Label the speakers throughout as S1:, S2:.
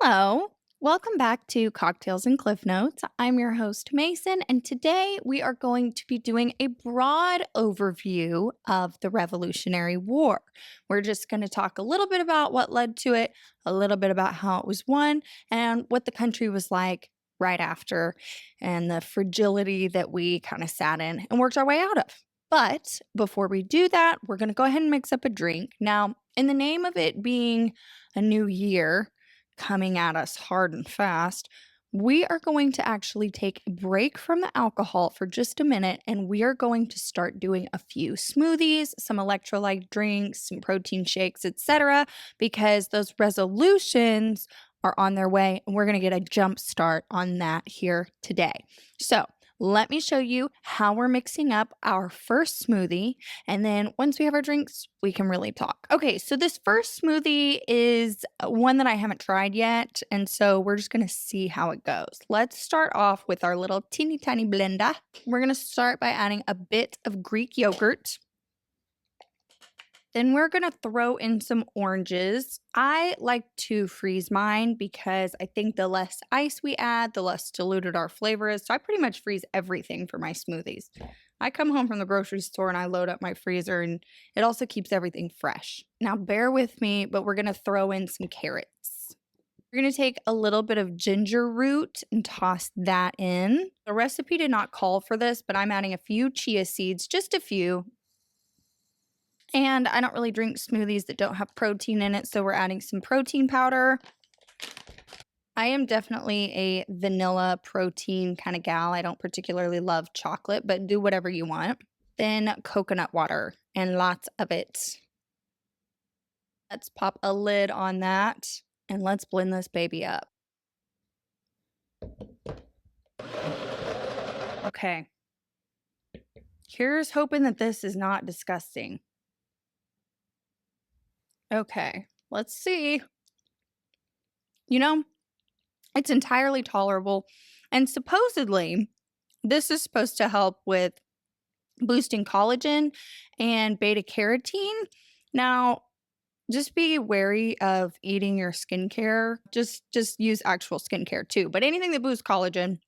S1: Hello. Welcome back to Cocktails and Cliff Notes. I'm your host, Mason, and today we are going to be doing a broad overview of the Revolutionary War. We're just going to talk a little bit about what led to it, a little bit about how it was won, and what the country was like right after, and the fragility that we kind of sat in and worked our way out of. But before we do that, we're going to go ahead and mix up a drink. Now, in the name of it being a new year, coming at us hard and fast, we are going to actually take a break from the alcohol for just a minute and we are going to start doing a few smoothies, some electrolyte drinks, some protein shakes, etc. because those resolutions are on their way and we're going to get a jump start on that here today. So, let me show you how we're mixing up our first smoothie. And then once we have our drinks, we can really talk. Okay, so this first smoothie is one that I haven't tried yet. And so we're just going to see how it goes. Let's start off with our little teeny tiny blender. We're going to start by adding a bit of Greek yogurt. Then we're going to throw in some oranges. I like to freeze mine because I think the less ice we add, the less diluted our flavor is. So I pretty much freeze everything for my smoothies. I come home from the grocery store and I load up my freezer, and it also keeps everything fresh. Now, bear with me, but we're going to throw in some carrots. We're going to take a little bit of ginger root and toss that in. The recipe did not call for this, but I'm adding a few chia seeds, just a few. And I don't really drink smoothies that don't have protein in it, so we're adding some protein powder. I am definitely a vanilla protein kind of gal. I don't particularly love chocolate, but do whatever you want. Then coconut water, and lots of it. Let's pop a lid on that, and let's blend this baby up. Okay. Here's hoping that this is not disgusting. Okay, let's see. You know, it's entirely tolerable. And supposedly, this is supposed to help with boosting collagen and beta carotene. Now, just be wary of eating your skincare. Just use actual skincare too. But anything that boosts collagen,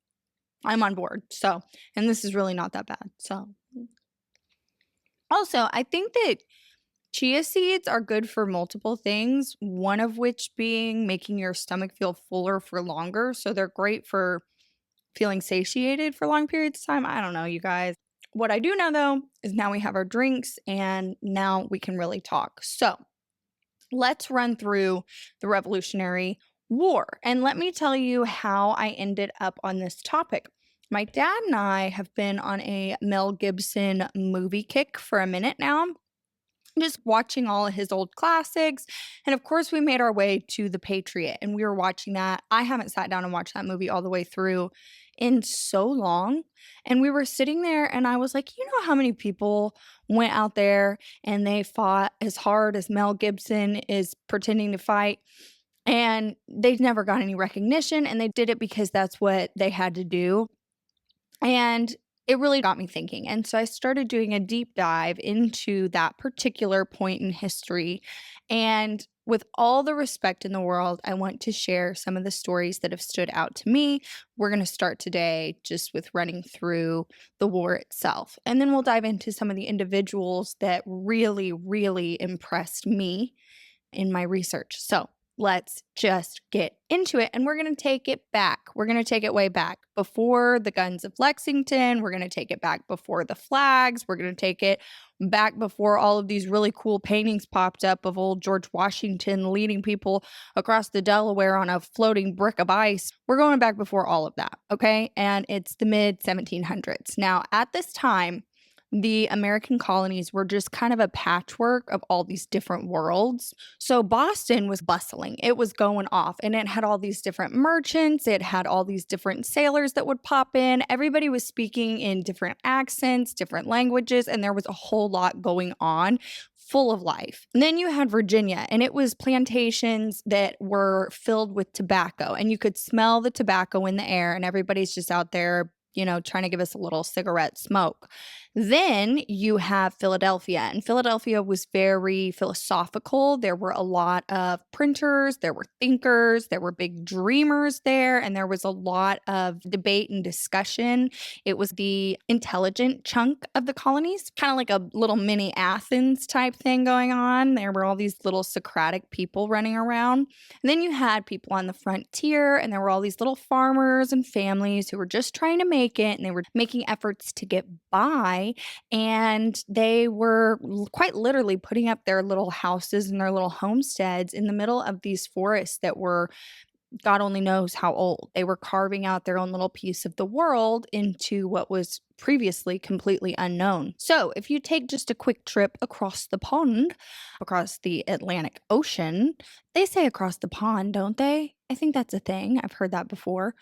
S1: I'm on board. So, and this is really not that bad. So, also, I think that chia seeds are good for multiple things, one of which being making your stomach feel fuller for longer. So they're great for feeling satiated for long periods of time. I don't know, you guys. What I do know though is now we have our drinks and now we can really talk. So let's run through the Revolutionary War. And let me tell you how I ended up on this topic. My dad and I have been on a Mel Gibson movie kick for a minute now, just watching all of his old classics. And of course, we made our way to The Patriot and we were watching that. I haven't sat down and watched that movie all the way through in so long. And we were sitting there and I was like, you know how many people went out there and they fought as hard as Mel Gibson is pretending to fight? And they never got any recognition and they did it because that's what they had to do. And it really got me thinking. And so I started doing a deep dive into that particular point in history. And with all the respect in the world, I want to share some of the stories that have stood out to me. We're going to start today just with running through the war itself. And then we'll dive into some of the individuals that really, really impressed me in my research. So let's just get into it. And we're going to take it back. We're going to take it way back before the guns of Lexington. We're going to take it back before the flags. We're going to take it back before all of these really cool paintings popped up of old George Washington leading people across the Delaware on a floating brick of ice. We're going back before all of that. Okay. And it's the mid 1700s. Now, at this time, the American colonies were just kind of a patchwork of all these different worlds. So Boston was bustling. It was going off and it had all these different merchants. It had all these different sailors that would pop in. Everybody was speaking in different accents, different languages, and there was a whole lot going on, full of life. And then you had Virginia, and it was plantations that were filled with tobacco, and you could smell the tobacco in the air, and everybody's just out there, trying to give us a little cigarette smoke. Then you have Philadelphia, and Philadelphia was very philosophical. There were a lot of printers, there were thinkers, there were big dreamers there, and there was a lot of debate and discussion. It was the intelligent chunk of the colonies, kind of like a little mini Athens type thing going on. There were all these little Socratic people running around. And then you had people on the frontier, and there were all these little farmers and families who were just trying to make it, and they were making efforts to get by. And they were quite literally putting up their little houses and their little homesteads in the middle of these forests that were God only knows how old. They were carving out their own little piece of the world into what was previously completely unknown. So, if you take just a quick trip across the pond, across the Atlantic Ocean, they say across the pond, don't they? I think that's a thing. I've heard that before.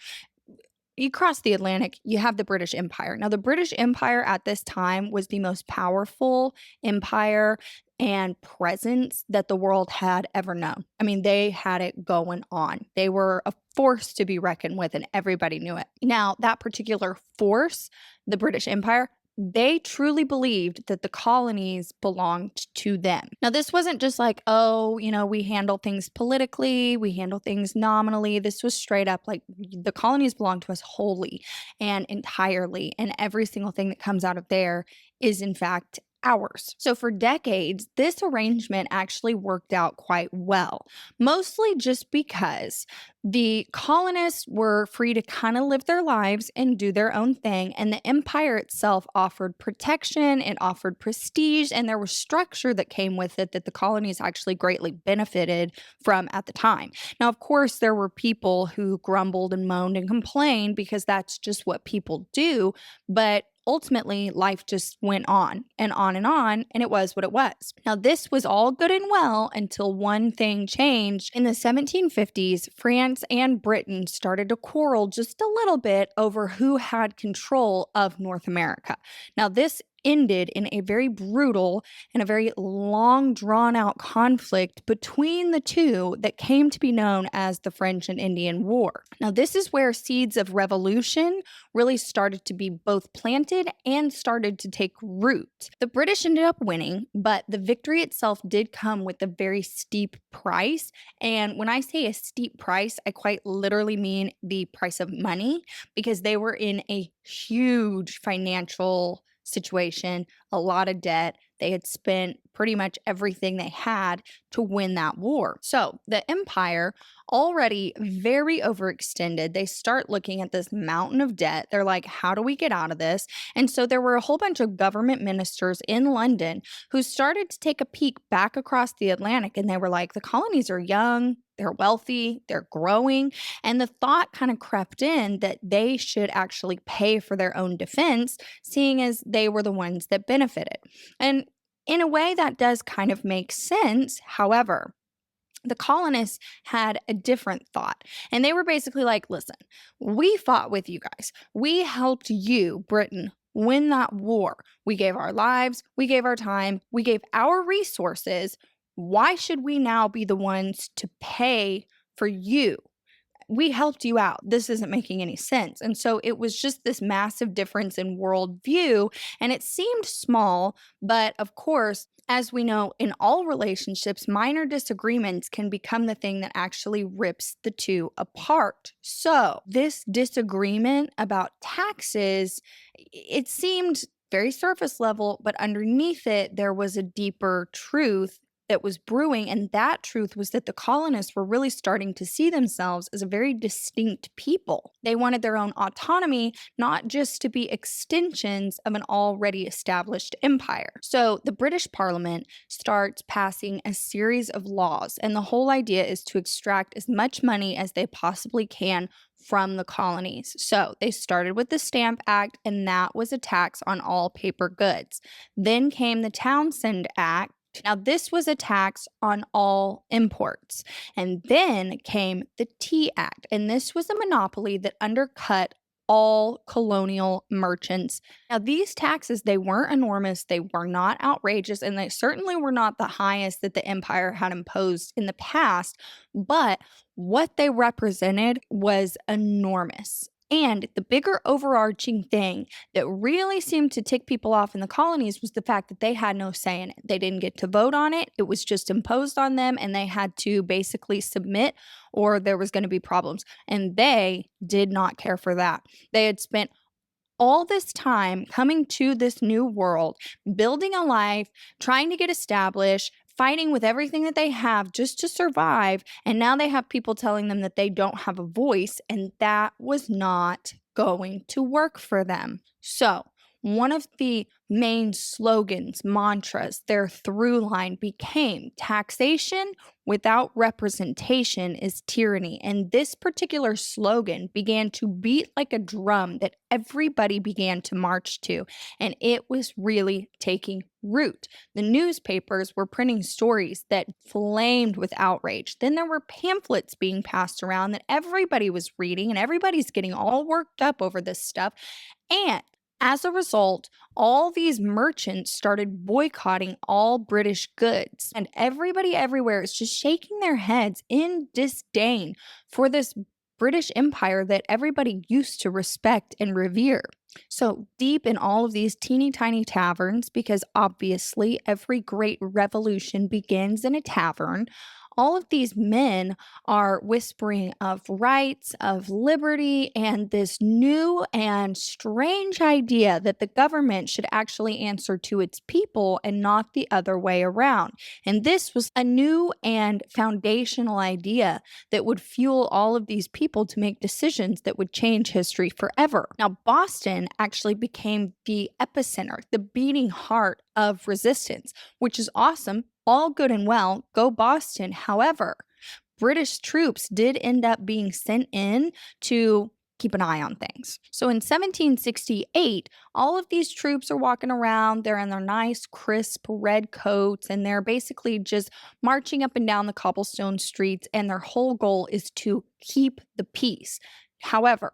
S1: You cross the Atlantic, you have the British Empire. Now, the British Empire at this time was the most powerful empire and presence that the world had ever known. I mean, they had it going on. They were a force to be reckoned with, and everybody knew it. Now, that particular force, the British Empire, they truly believed that the colonies belonged to them. Now, this wasn't just like, oh, we handle things politically, we handle things nominally. This was straight up like the colonies belong to us wholly and entirely. And every single thing that comes out of there is, in fact, ours. So, for decades, this arrangement actually worked out quite well, mostly just because the colonists were free to kind of live their lives and do their own thing. And the empire itself offered protection, it offered prestige, and there was structure that came with it that the colonies actually greatly benefited from at the time. Now, of course, there were people who grumbled and moaned and complained because that's just what people do. But ultimately, life just went on and on and on, and it was what it was. Now, this was all good and well until one thing changed. In the 1750s, France and Britain started to quarrel just a little bit over who had control of North America. Now, this ended in a very brutal and a very long drawn out conflict between the two that came to be known as the French and Indian War. Now, this is where seeds of revolution really started to be both planted and started to take root. The British ended up winning, but the victory itself did come with a very steep price. And when I say a steep price, I quite literally mean the price of money, because they were in a huge financial situation, a lot of debt. They had spent pretty much everything they had to win that war. So the empire, already very overextended, they start looking at this mountain of debt. They're like, how do we get out of this? And so there were a whole bunch of government ministers in London who started to take a peek back across the Atlantic, and they were like, the colonies are young, they're wealthy, they're growing. And the thought kind of crept in that they should actually pay for their own defense, seeing as they were the ones that benefited. And in a way, that does kind of make sense. However, the colonists had a different thought. And they were basically like, listen, we fought with you guys. We helped you, Britain, win that war. We gave our lives, we gave our time, we gave our resources. Why should we now be the ones to pay for you? We helped you out. This isn't making any sense. And so it was just this massive difference in worldview. And it seemed small, but of course, as we know, in all relationships, minor disagreements can become the thing that actually rips the two apart. So, this disagreement about taxes, it seemed very surface level, but underneath it, there was a deeper truth that was brewing. And that truth was that the colonists were really starting to see themselves as a very distinct people. They wanted their own autonomy, not just to be extensions of an already established empire. So the British Parliament starts passing a series of laws, and the whole idea is to extract as much money as they possibly can from the colonies. So they started with the Stamp Act, and that was a tax on all paper goods. Then came the Townshend Act. Now, this was a tax on all imports. And then came the Tea Act, and this was a monopoly that undercut all colonial merchants. Now, these taxes, they weren't enormous, they were not outrageous, and they certainly were not the highest that the empire had imposed in the past, but what they represented was enormous. And the bigger overarching thing that really seemed to tick people off in the colonies was the fact that they had no say in it. They didn't get to vote on it. It was just imposed on them, and they had to basically submit or there was going to be problems. And they did not care for that. They had spent all this time coming to this new world, building a life, trying to get established, fighting with everything that they have just to survive. And now they have people telling them that they don't have a voice, and that was not going to work for them. So, one of the main slogans, mantras, their through line became taxation without representation is tyranny. And this particular slogan began to beat like a drum that everybody began to march to. And it was really taking root. The newspapers were printing stories that flamed with outrage. Then there were pamphlets being passed around that everybody was reading, and everybody's getting all worked up over this stuff. And as a result, all these merchants started boycotting all British goods, and everybody everywhere is just shaking their heads in disdain for this British Empire that everybody used to respect and revere. So, deep in all of these teeny tiny taverns, because obviously every great revolution begins in a tavern, all of these men are whispering of rights, of liberty, and this new and strange idea that the government should actually answer to its people and not the other way around. And this was a new and foundational idea that would fuel all of these people to make decisions that would change history forever. Now, Boston actually became the epicenter, the beating heart of resistance, which is awesome. All good and well, go Boston. However, British troops did end up being sent in to keep an eye on things. So in 1768, all of these troops are walking around. They're in their nice, crisp red coats, and they're basically just marching up and down the cobblestone streets. And their whole goal is to keep the peace. However,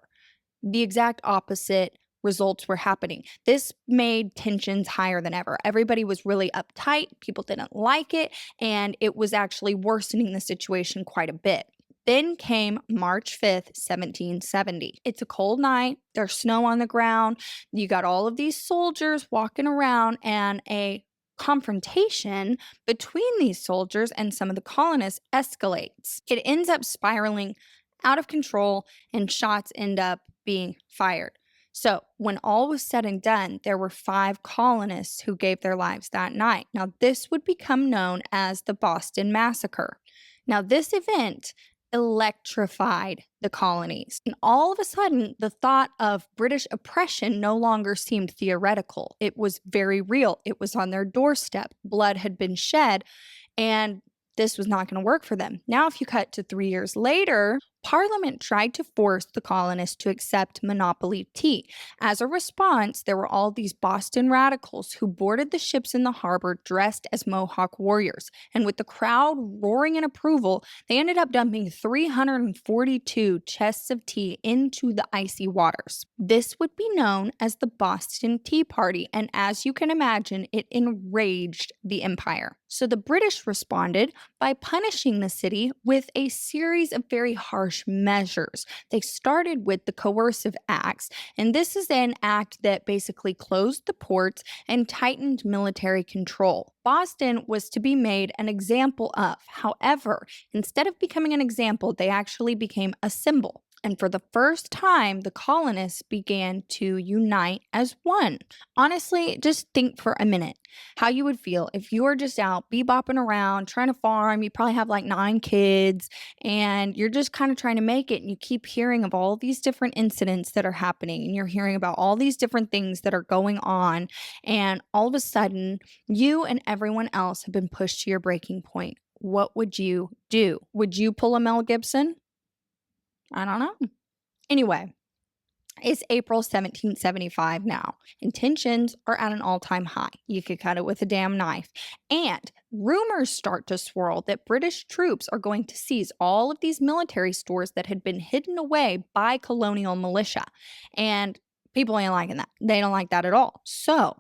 S1: the exact opposite results were happening. This made tensions higher than ever. Everybody was really uptight, people didn't like it, and it was actually worsening the situation quite a bit. Then came March 5th, 1770. It's a cold night, there's snow on the ground, you got all of these soldiers walking around, and a confrontation between these soldiers and some of the colonists escalates. It ends up spiraling out of control, and shots end up being fired. So, when all was said and done, there were 5 colonists who gave their lives that night. Now, this would become known as the Boston Massacre. Now, this event electrified the colonies. And all of a sudden, the thought of British oppression no longer seemed theoretical. It was very real. It was on their doorstep. Blood had been shed, and this was not going to work for them. Now, if you cut to 3 years later, Parliament tried to force the colonists to accept monopoly tea. As a response, there were all these Boston radicals who boarded the ships in the harbor dressed as Mohawk warriors. And with the crowd roaring in approval, they ended up dumping 342 chests of tea into the icy waters. This would be known as the Boston Tea Party, and as you can imagine, it enraged the empire. So the British responded by punishing the city with a series of very harsh measures. They started with the Coercive Acts, and this is an act that basically closed the ports and tightened military control. Boston was to be made an example of. However, instead of becoming an example, they actually became a symbol. And for the first time, the colonists began to unite as one. Honestly, just think for a minute how you would feel if you were just out bebopping around trying to farm. You probably have like 9 kids, and you're just kind of trying to make it. And you keep hearing of all these different incidents that are happening, and you're hearing about all these different things that are going on. And all of a sudden, you and everyone else have been pushed to your breaking point. What would you do? Would you pull a Mel Gibson? I don't know. Anyway, it's April 1775 now, and tensions are at an all-time high. You could cut it with a damn knife. And rumors start to swirl that British troops are going to seize all of these military stores that had been hidden away by colonial militia. And people ain't liking that. They don't like that at all. So,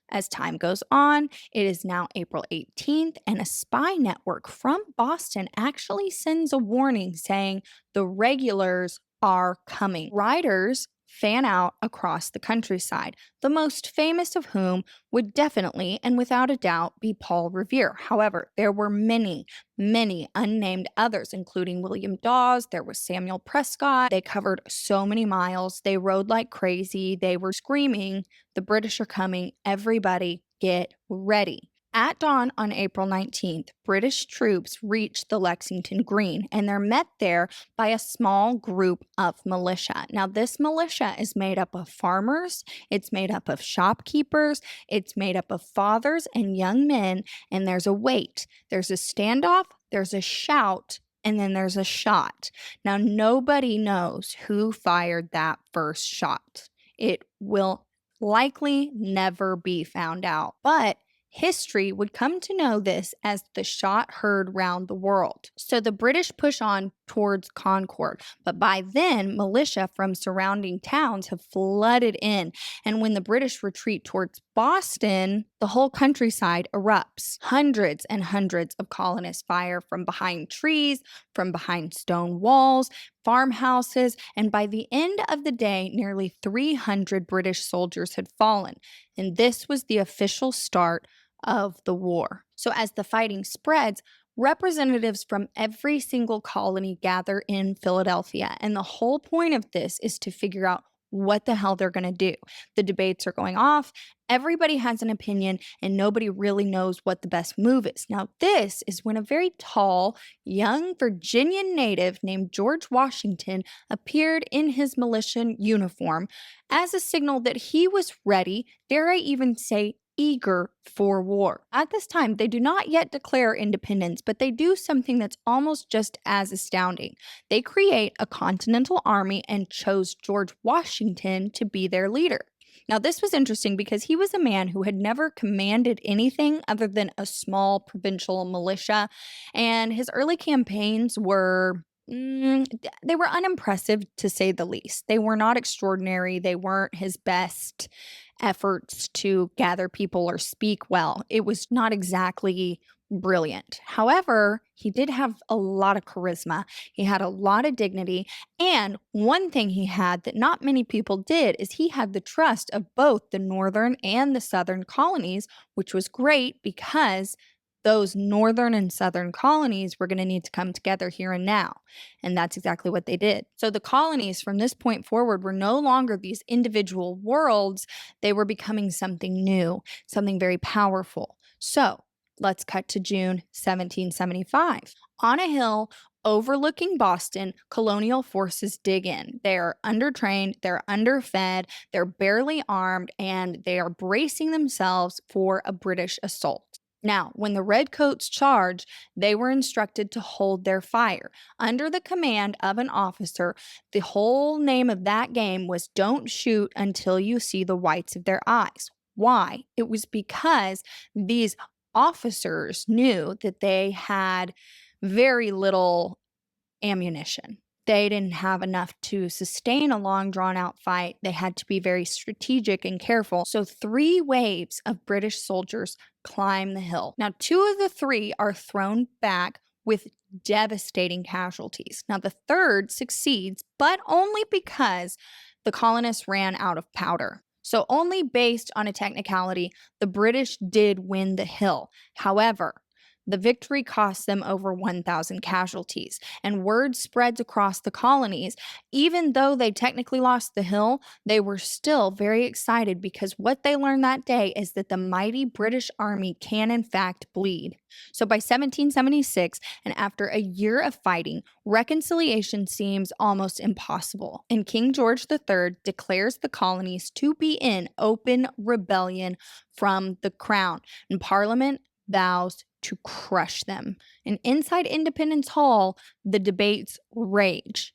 S1: as time goes on, it is now April 18th, and a spy network from Boston actually sends a warning saying the regulars are coming. Riders fan out across the countryside, the most famous of whom would definitely and without a doubt be Paul Revere. However, there were many, many unnamed others, including William Dawes. There was Samuel Prescott. They covered so many miles. They rode like crazy. They were screaming, "The British are coming. Everybody get ready." At dawn on April 19th, British troops reached the Lexington Green, and they're met there by a small group of militia. Now, this militia is made up of farmers, it's made up of shopkeepers, it's made up of fathers and young men, and there's a wait. There's a standoff, there's a shout, and then there's a shot. Now, nobody knows who fired that first shot. It will likely never be found out, but history would come to know this as the shot heard round the world. So the British push on towards Concord, but by then, militia from surrounding towns have flooded in. And when the British retreat towards Boston, the whole countryside erupts. Hundreds and hundreds of colonists fire from behind trees, from behind stone walls, farmhouses, and by the end of the day, nearly 300 British soldiers had fallen. And this was the official start of the war. So as the fighting spreads, representatives from every single colony gather in Philadelphia. And the whole point of this is to figure out what the hell they're going to do. The debates are going off. Everybody has an opinion, and nobody really knows what the best move is. Now, this is when a very tall, young Virginian native named George Washington appeared in his militia uniform as a signal that he was ready, dare I even say, eager for war. At this time, they do not yet declare independence, but they do something that's almost just as astounding. They create a continental army and chose George Washington to be their leader. Now, this was interesting because he was a man who had never commanded anything other than a small provincial militia, and his early campaigns were they were unimpressive to say the least. They were not extraordinary. They weren't his best efforts to gather people or speak well. It was not exactly brilliant. However, he did have a lot of charisma. He had a lot of dignity. And one thing he had that not many people did is he had the trust of both the northern and the southern colonies, which was great because those northern and southern colonies were going to need to come together here and now. And that's exactly what they did. So the colonies from this point forward were no longer these individual worlds. They were becoming something new, something very powerful. So let's cut to June 1775. On a hill overlooking Boston, colonial forces dig in. They are undertrained, they're underfed, they're barely armed, and they are bracing themselves for a British assault. Now, when the Redcoats charged, they were instructed to hold their fire. Under the command of an officer, the whole name of that game was "Don't shoot until you see the whites of their eyes." Why? It was because these officers knew that they had very little ammunition. They didn't have enough to sustain a long, drawn out fight. They had to be very strategic and careful. So 3 waves of British soldiers climb the hill. Now, 2 of the 3 are thrown back with devastating casualties. Now, the third succeeds, but only because the colonists ran out of powder. So, only based on a technicality, the British did win the hill. However, the victory cost them over 1,000 casualties, and word spreads across the colonies. Even though they technically lost the hill, they were still very excited because what they learned that day is that the mighty British army can in fact bleed. So by 1776, and after a year of fighting, reconciliation seems almost impossible, and King George III declares the colonies to be in open rebellion from the crown, and Parliament vows to crush them. And inside Independence Hall, the debates rage.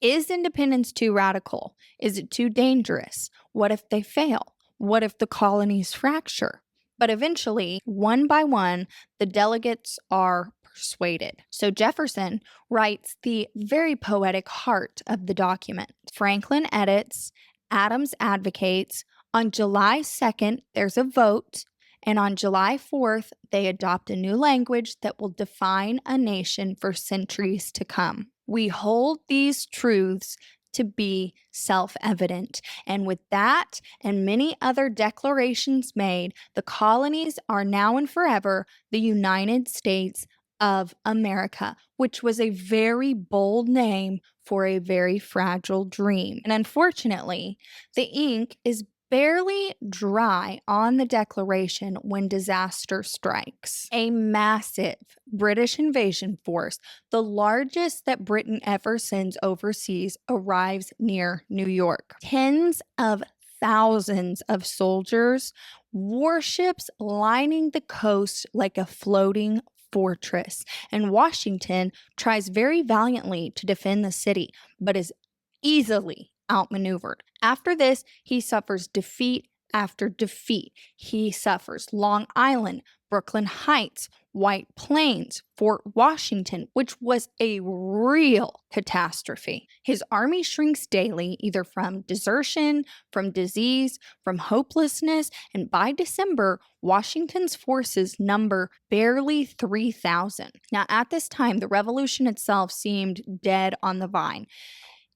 S1: Is independence too radical? Is it too dangerous? What if they fail? What if the colonies fracture? But eventually, one by one, the delegates are persuaded. So Jefferson writes the very poetic heart of the document. Franklin edits, Adams advocates. On July 2nd, there's a vote. And on July 4th, they adopt a new language that will define a nation for centuries to come. We hold these truths to be self-evident. And with that and many other declarations made, the colonies are now and forever the United States of America, which was a very bold name for a very fragile dream. And unfortunately, the ink is barely dry on the declaration when disaster strikes. A massive British invasion force, the largest that Britain ever sends overseas, arrives near New York. Tens of thousands of soldiers, warships lining the coast like a floating fortress, and Washington tries very valiantly to defend the city, but is easily outmaneuvered. After this, he suffers defeat after defeat. He suffers Long Island, Brooklyn Heights, White Plains, Fort Washington, which was a real catastrophe. His army shrinks daily, either from desertion, from disease, from hopelessness, and by December, Washington's forces number barely 3,000. Now, at this time, the revolution itself seemed dead on the vine.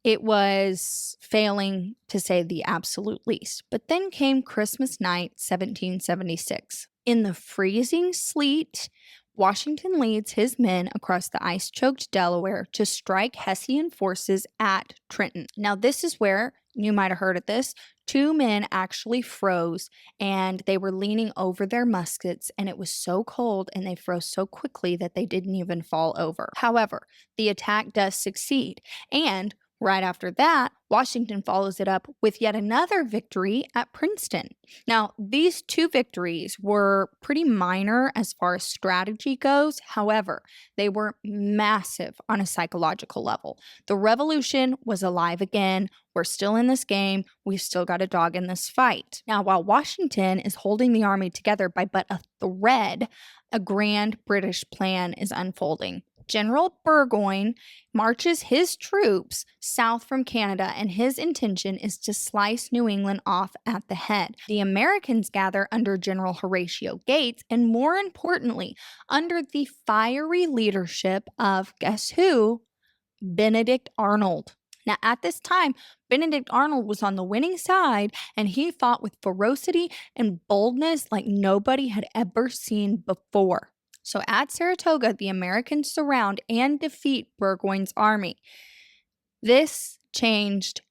S1: It was failing, to say the absolute least. But then came Christmas night, 1776. In the freezing sleet, Washington leads his men across the ice-choked Delaware to strike Hessian forces at Trenton. Now, this is where, you might have heard of this, two men actually froze, and they were leaning over their muskets, and it was so cold and they froze so quickly that they didn't even fall over. However, the attack does succeed, and right after that, Washington follows it up with yet another victory at Princeton. Now, these two victories were pretty minor as far as strategy goes. However, they were massive on a psychological level. The revolution was alive again. We're still in this game. We've still got a dog in this fight. Now, while Washington is holding the army together by but a thread, a grand British plan is unfolding. General Burgoyne marches his troops south from Canada, and his intention is to slice New England off at the head. The Americans gather under General Horatio Gates, and more importantly, under the fiery leadership of, guess who? Benedict Arnold. Now, at this time, Benedict Arnold was on the winning side, and he fought with ferocity and boldness like nobody had ever seen before. So at Saratoga, the Americans surround and defeat Burgoyne's army. This changed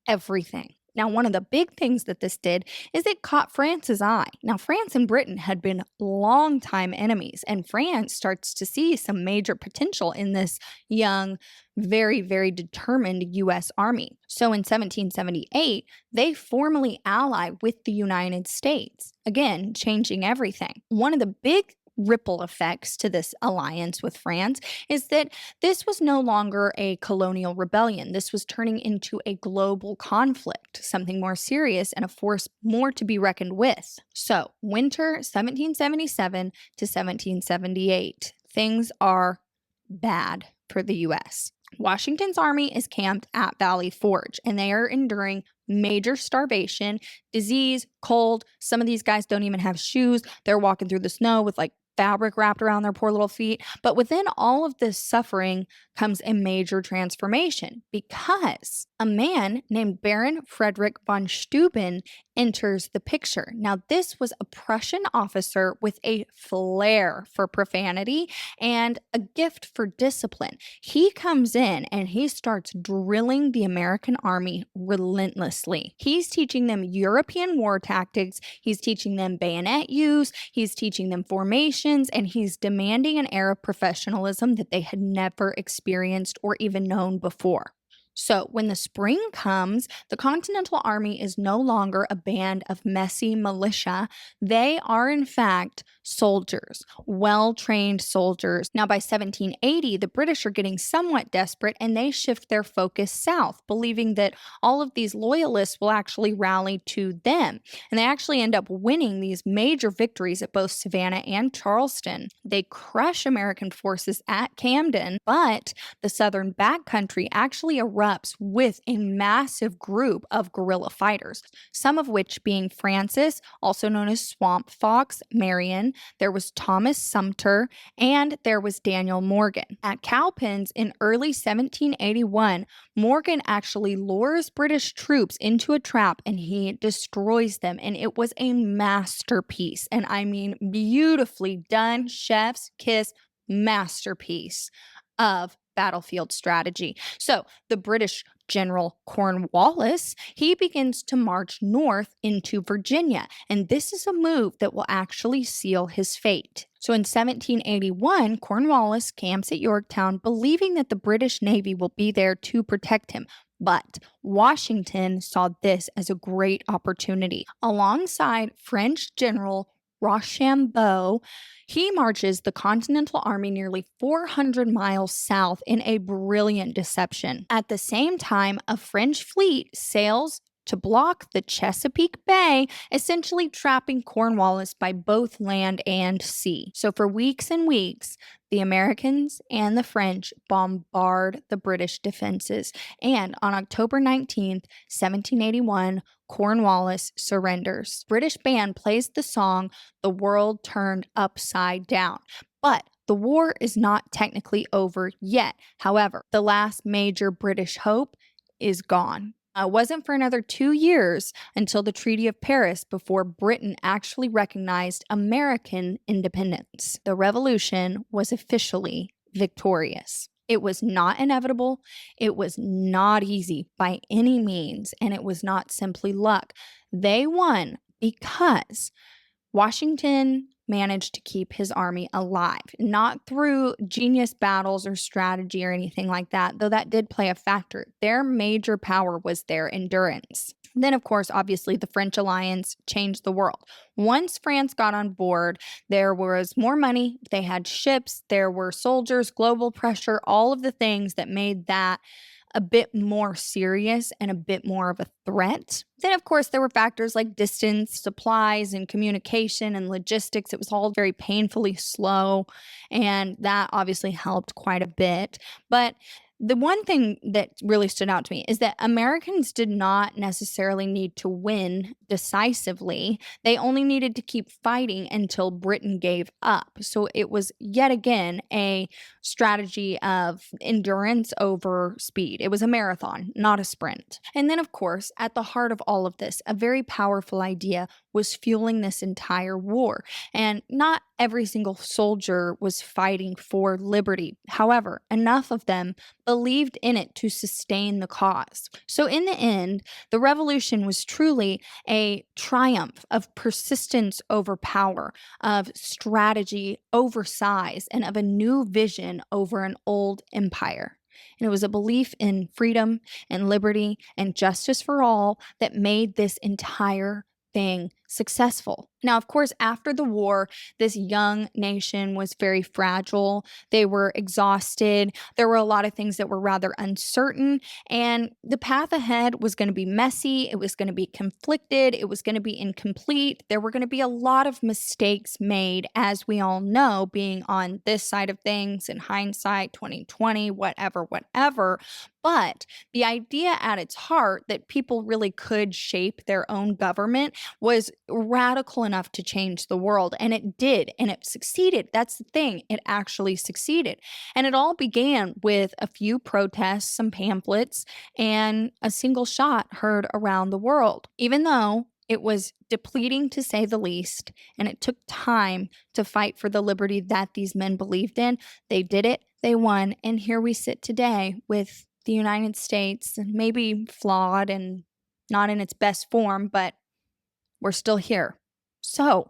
S1: everything. Now, one of the big things that this did is it caught France's eye. Now, France and Britain had been longtime enemies, and France starts to see some major potential in this young, very, very determined U.S. army. So in 1778, they formally ally with the United States, again, changing everything. One of the big ripple effects to this alliance with France is that this was no longer a colonial rebellion. This was turning into a global conflict, something more serious and a force more to be reckoned with. So, winter 1777 to 1778, things are bad for the U.S. Washington's army is camped at Valley Forge, and they are enduring major starvation, disease, cold. Some of these guys don't even have shoes. They're walking through the snow with like fabric wrapped around their poor little feet. But within all of this suffering comes a major transformation, because a man named Baron Frederick von Steuben enters the picture. Now, this was a Prussian officer with a flair for profanity and a gift for discipline. He comes in and he starts drilling the American army relentlessly. He's teaching them European war tactics. He's teaching them bayonet use. He's teaching them formations, and he's demanding an air of professionalism that they had never experienced or even known before. So when the spring comes, the Continental Army is no longer a band of messy militia. They are, in fact, soldiers, well-trained soldiers. Now, by 1780, the British are getting somewhat desperate, and they shift their focus south, believing that all of these loyalists will actually rally to them. And they actually end up winning these major victories at both Savannah and Charleston. They crush American forces at Camden, but the Southern backcountry actually erupts erupts with a massive group of guerrilla fighters, some of which being Francis, also known as Swamp Fox, Marion, there was Thomas Sumter, and there was Daniel Morgan. At Cowpens in early 1781, Morgan actually lures British troops into a trap and he destroys them. And it was a masterpiece. And I mean, beautifully done, chef's kiss masterpiece of battlefield strategy. So the British General Cornwallis, he begins to march north into Virginia, and this is a move that will actually seal his fate. So in 1781, Cornwallis camps at Yorktown, believing that the British Navy will be there to protect him. But Washington saw this as a great opportunity. Alongside French General Rochambeau, he marches the Continental Army nearly 400 miles south in a brilliant deception. At the same time, a French fleet sails to block the Chesapeake Bay, essentially trapping Cornwallis by both land and sea. So for weeks and weeks, the Americans and the French bombard the British defenses. And on October 19th, 1781, Cornwallis surrenders. British band plays the song "The World Turned Upside Down." But the war is not technically over yet. However, the last major British hope is gone. It wasn't for another 2 years until the Treaty of Paris before Britain actually recognized American independence. The revolution was officially victorious. It was not inevitable. It was not easy by any means, and it was not simply luck. They won because Washington managed to keep his army alive, not through genius battles or strategy or anything like that, though that did play a factor. Their major power was their endurance. Then, of course, obviously, the French alliance changed the world. Once France got on board, there was more money, they had ships, there were soldiers, global pressure, all of the things that made that a bit more serious and a bit more of a threat. Then, of course, there were factors like distance, supplies, and communication and logistics. It was all very painfully slow, and that obviously helped quite a bit. But the one thing that really stood out to me is that Americans did not necessarily need to win decisively. They only needed to keep fighting until Britain gave up. So it was yet again a strategy of endurance over speed. It was a marathon, not a sprint. And then, of course, at the heart of all of this, a very powerful idea was fueling this entire war. And not every single soldier was fighting for liberty. However, enough of them believed in it to sustain the cause. So in the end, the revolution was truly a triumph of persistence over power, of strategy over size, and of a new vision over an old empire. And it was a belief in freedom and liberty and justice for all that made this entire thing successful. Now, of course, after the war, this young nation was very fragile. They were exhausted. There were a lot of things that were rather uncertain, and the path ahead was going to be messy. It was going to be conflicted. It was going to be incomplete. There were going to be a lot of mistakes made, as we all know, being on this side of things in hindsight, 2020, whatever, whatever. But the idea at its heart that people really could shape their own government was radical enough to change the world. And it did. And it succeeded. That's the thing. It actually succeeded. And it all began with a few protests, some pamphlets, and a single shot heard around the world. Even though it was depleting to say the least, and it took time to fight for the liberty that these men believed in, they did it. They won. And here we sit today with the United States, maybe flawed and not in its best form, but we're still here. So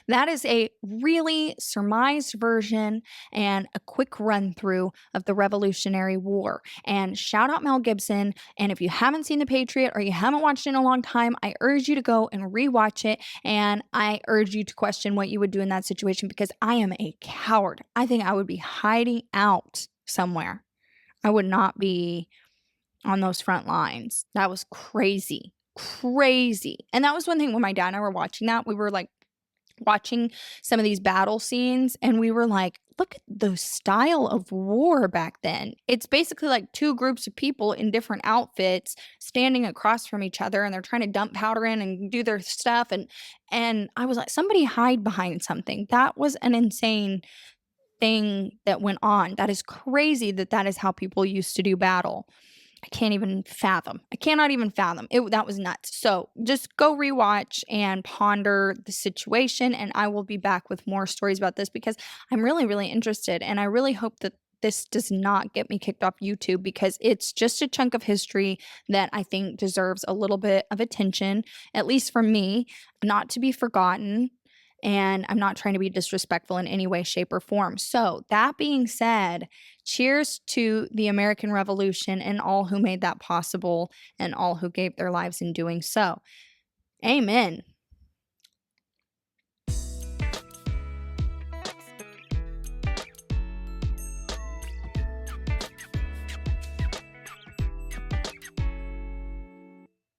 S1: that is a really surmised version and a quick run through of the Revolutionary War. And shout out Mel Gibson. And if you haven't seen The Patriot or you haven't watched it in a long time, I urge you to go and rewatch it. And I urge you to question what you would do in that situation, because I am a coward. I think I would be hiding out somewhere. I would not be on those front lines. That was crazy. Crazy. And that was one thing when my dad and I were watching that. We were like watching some of these battle scenes, and we were like, look at the style of war back then. It's basically like two groups of people in different outfits standing across from each other, and they're trying to dump powder in and do their stuff, and I was like, somebody hide behind something. That was an insane thing that went on. That is crazy that that is how people used to do battle. I can't even fathom. I cannot even fathom. That was nuts. So just go rewatch and ponder the situation, and I will be back with more stories about this because I'm really, really interested, and I really hope that this does not get me kicked off YouTube because it's just a chunk of history that I think deserves a little bit of attention, at least from me, not to be forgotten. And I'm not trying to be disrespectful in any way, shape, or form. So, that being said, cheers to the American Revolution and all who made that possible and all who gave their lives in doing so. Amen.